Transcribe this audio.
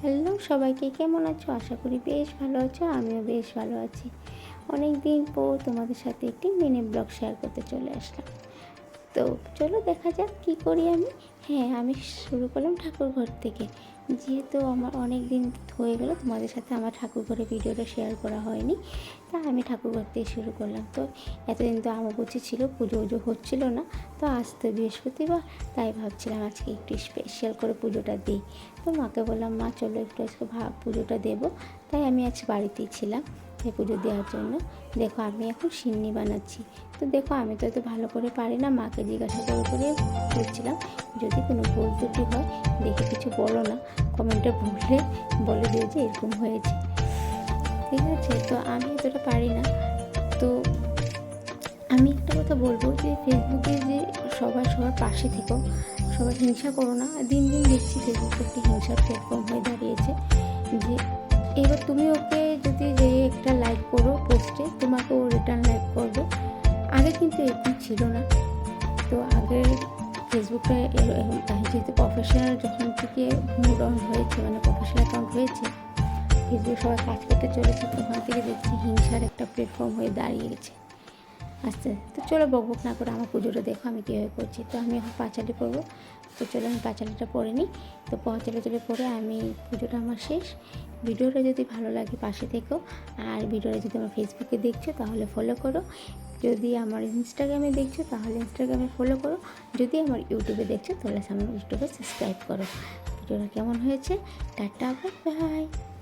Hello সবাইকে, কেমন আছো? আশা করি বেশ ভালো আছো। আমিও বেশ ভালো আছি। অনেক দিন পর তোমাদের সাথে একটি মিনি ব্লগ শেয়ার করতে চলে আসলাম। তো চলো দেখা যাক কী করি আমি। হ্যাঁ, আমি শুরু করলাম ঠাকুরঘর থেকে। যেহেতু আমার অনেক দিন হয়ে গেলো তোমাদের সাথে আমার ঠাকুরঘরের ভিডিওটা শেয়ার করা হয়নি, তা আমি ঠাকুরঘর থেকে শুরু করলাম। তো এতদিন তো আমাবস্যা ছিল, পুজো উজো হচ্ছিল না। তো আজ তো বৃহস্পতিবার, তাই ভাবছিলাম আজকে একটু স্পেশাল করে পুজোটা দিই। তো মাকে বললাম, মা চলো একটু আজকে পুজোটা দেবো। তাই আমি আজ বাড়িতেই ছিলাম এই পুজো দেওয়ার জন্য। দেখো আমি এখন সিন্নি বানাচ্ছি। তো দেখো আমি তো এত ভালো করে পারি না, মাকে জিজ্ঞাসা করে করছিলাম। যদি কোনো ভুল ত্রুটি হয় দেখে কিছু বলো না, কমেন্টে বলে দিও যে এরকম হয়েছে, ঠিক আছে? তো আমি এতটা পারি না। তো আমি একটা কথা বলবো যে ফেসবুকে যে সবার পাশে থেকো, সবাই হিংসা করো না। দিন দিন দেখছি ফেসবুক একটি হিংসার প্ল্যাটফর্ম হয়ে দাঁড়িয়েছে। যে এবার তুমি ওকে যদি যে একটা লাইক করো পোস্টে, তোমাকে ও রিটার্ন লাইক করবে। আগে কিন্তু এরকম ছিল না। তো আগের ফেসবুকে যেহেতু প্রফেশনাল যখন থেকে মুড অন হয়েছে, মানে প্রফেশনাল অ্যাকাউন্ট হয়েছে, ফেসবুক সবাই কাজ করতে চলেছে, তখন থেকে দেখছি হিংসার একটা প্ল্যাটফর্ম হয়ে দাঁড়িয়েছে। আচ্ছা, তো চলো বকবক না করে আমার পুজোটা দেখো আমি কীভাবে করছি। তো আমি এখন পাঁচালি পরবো। তো চলো আমি পাঁচালিটা পরে নিই। তো পাঁচালি পরে আমি পুজোটা আমার শেষ। ভিডিওটা যদি ভালো লাগে পাশে থেকো। আর ভিডিওটা যদি আমার ফেসবুকে দেখছো তাহলে ফলো করো। যদি আমার ইনস্টাগ্রামে দেখছো তাহলে ইনস্টাগ্রামে ফলো করো। যদি আমার ইউটিউবে দেখছো তাহলে আমার ইউটিউবে সাবস্ক্রাইব করো। ভিডিওটা কেমন হয়েছে? Tata, bye bye.